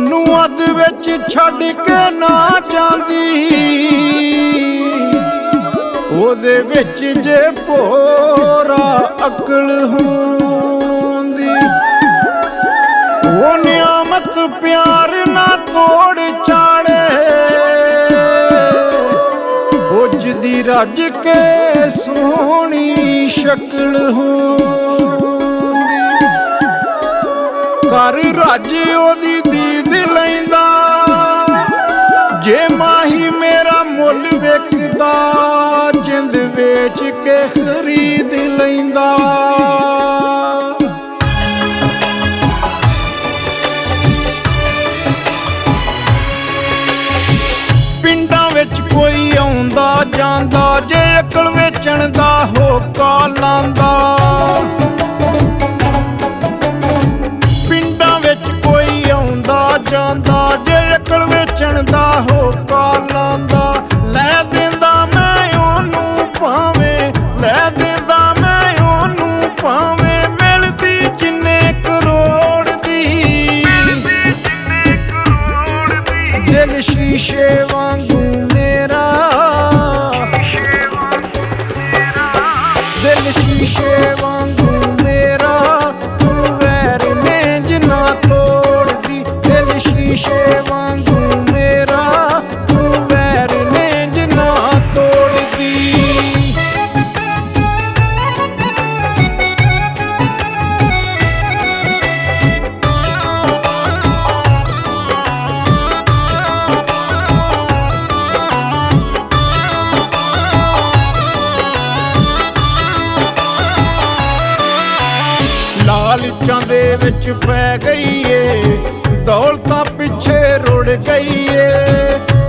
सानू अध विच छड्ड के ना जांदी, ओदे विच जे भोरा अकल होंदी। ओ नियामत प्यार ना तोड़ चाड़े, उजदी रज के सोहनी शक्ल होंदी। कर रज ओदी दीद लैंदा, जे माही मेरा मुल विकदा, जिंद बेच के खरीद लैंदा। पिंडां विच कोई आउंदा जांदा, जे अकल वेचण दा होका लांदा। जांदा जे अकल वेचण दा होका लांदा। लै देंदा मैं ओनू भावें, लै देंदा मैं ओनू भावें, मिलदी जिन्ने करोड़ दी। दिल शीशे वांगू मेरा, दिल शीशे वांगू मेरा, तू वैर ने जना तोड़दी। दिल शीशे वांगू मेरा, तू वैर ने जना तोड़दी। लालचां दे विच पै गई ए, दौलतां पिछे रुड़ गई ए।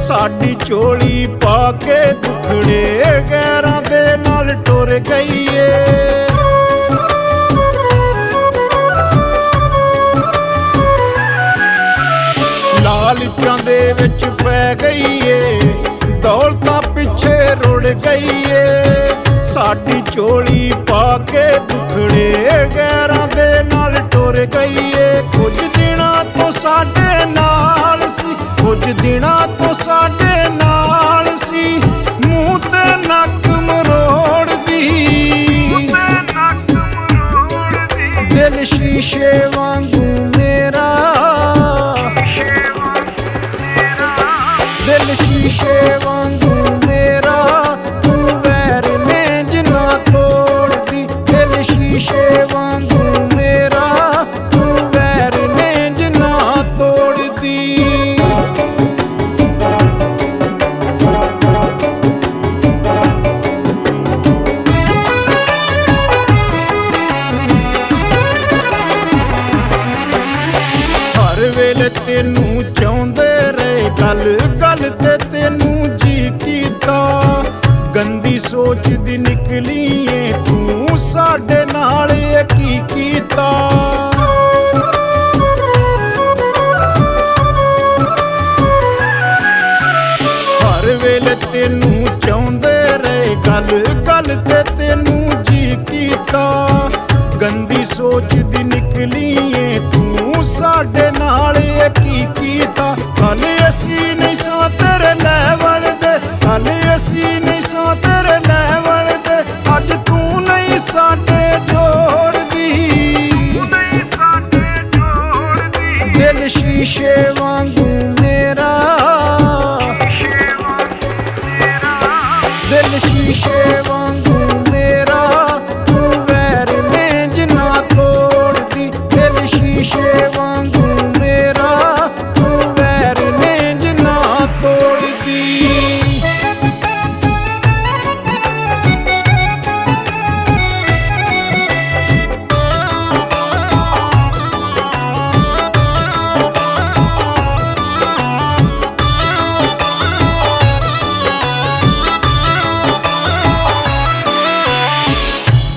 साडी झोली पा के दुखड़े गैरां दे नाल टुर गई ए। लालचां दे विच पै गई ए, दौलतां पिछे रुड़ गई ए। साडी झोली पा के दुखड़े गैरां दे नाल टुर गई ए। कुछ दिनां तो साडे नाल सी, कुछ दिनां तो साडे नाल सी, मूंह ते नक मरोड़दी। दिल शीशे वांगू मेरा, दिल शीशे वांगू मेरा, तू वैर ने जना तोड़दी। दिल शीशे वांगू मेरा, तू वैर ने जना तोड़दी। हर वेले तेनू चाहुंदे रहे, गल गल ते तेनू जी कीता। गंदी सोच दी निकली ए तू, साडे नाल की कीता। हर वेले तेनू चाहुंदे रहे, गल गल ते तेनू जी कीता। गंदी सोच दी निकली ए तू, साडे नाल की कीता। कल असी नहीं सां तेरे लैवल दे, कल असी नहीं सां तेरे लैवल दे, अज तू नहीं साडे जोड़दी। दिल शीशे वांगू मेरा, दिल शीशे वांगू मेरा, तू वैर ने जना तोड़दी। दिल शीशे वांगू मेरा, तू वैर ने जना तोड़दी।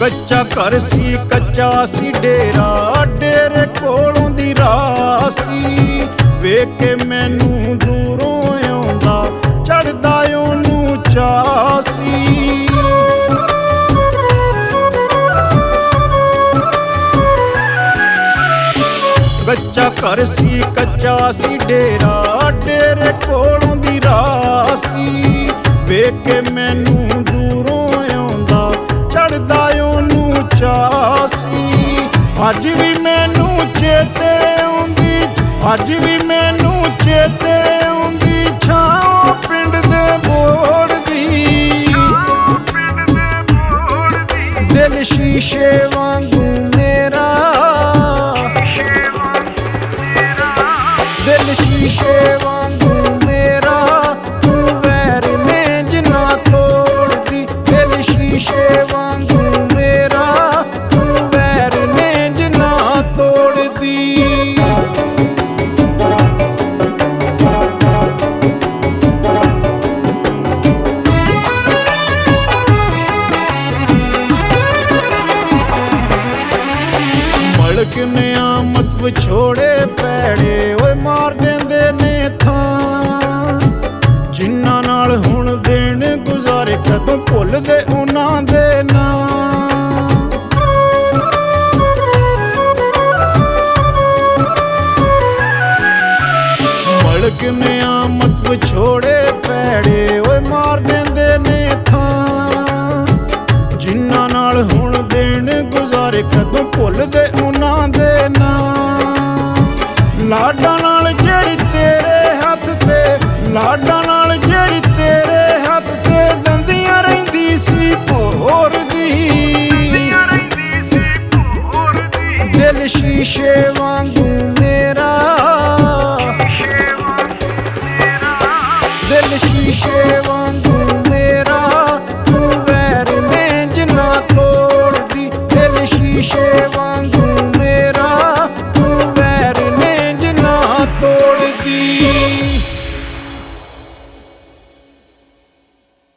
कच्चा घर सी कच्चा सी डेरा, डेरे कोलों दी रासी। वेख के मैनू दूरों आउंदा, चढ़दा ओनू चासी। कच्चा ਘਰ ਸੀ ਕੱਚਾ ਸੀ ਡੇਰਾ, ਡੇਰੇ ਕੋਲੋਂ ਦੀ ਰਾਹ ਸੀ। ਵੇਖ ਕੇ ਮੈਨੂੰ ਦੂਰੋਂ ਆਉਂਦਾ ਚੜਦਾ ਉਹਨੂੰ ਚਾਅ ਸੀ। ਅੱਜ ਵੀ ਮੈਨੂੰ ਚੇਤੇ ਆਉਂਦੀ, ਅੱਜ ਵੀ ਮੈਨੂੰ ਚੇਤੇ ਆਉਂਦੀ ਛਾਂ ਪਿੰਡ ਦੇ ਬੋੜ ਦੀ। ਦਿਲ ਸ਼ੀਸ਼ੇ ਵਾਂਗੂ ਮੇਰਾ, ਦਿਲ ਸ਼ੀਸ਼ੇ ਵਾਂਗੂ ਮੇਰਾ, ਤੂੰ ਵੈਰ ਨੇ ਜਿੰਨਾ ਤੋੜਦੀ। ਦਿਲ ਸ਼ੀਸ਼ੇ ਵਾਂਗੂ ਮੇਰਾ, ਤੂੰ ਵੈਰ ਨੇ ਜਿੰਨਾ ਤੋੜਦੀ। ਮਲਕ ਨਿਆਮਤ ਵਿਛੋੜੇ ਪੈੜੇ ਓਏ ਮਾਰ ਦਿੰਦੇ ਨੇ ਥਾਂ। ਜਿਨ੍ਹਾਂ ਨਾਲ ਹੁਣ ਦਿਨ ਗੁਜ਼ਾਰੇ ਕਦੋਂ ਭੁੱਲਦੇ ਉਹਨਾਂ ਦੇ ਨਾਂ। ਮਲਕ ਨਿਆਮਤ ਵਿਛੋੜੇ ਪੈੜੇ ਓਏ ਮਾਰ ਦਿੰਦੇ ਨੇ ਥਾਂ। ਜਿਨ੍ਹਾਂ ਨਾਲ ਹੁਣ ਦਿਨ ਗੁਜ਼ਾਰੇ ਕਦੋਂ ਭੁੱਲਦੇ ਉਹਨਾਂ ਦੇ ਨਾਂ। ਲਾਡਾਂ ਨਾਲ ਜਿਹੜੀ ਤੇਰੇ ਹੱਥ ਤੇ, ਲਾਡਾਂ ਨਾਲ ਜਿਹੜੀ ਤੇਰੇ ਹੱਥ ਤੇ ਦੰਦੀਆਂ ਰਹਿੰਦੀ ਸੀ ਭੋਰਦੀ। ਦਿਲ ਸ਼ੀਸ਼ੇ ਵਾਂਗੂ ਮੇਰਾ, ਦਿਲ ਸ਼ੀਸ਼ੇ ਵਾਂਗੂ ਮੇਰਾ, ਤੂੰ ਵੈਰ ਨੇ ਜਿੰਨਾ ਤੋੜਦੀ। ਦਿਲ ਸ਼ੀਸ਼ੇ ਵਾਂਗੂ ਮੇਰਾ, ਤੂੰ ਵੈਰ ਨੇ ਜਿੰਨਾ ਤੋੜਦੀ।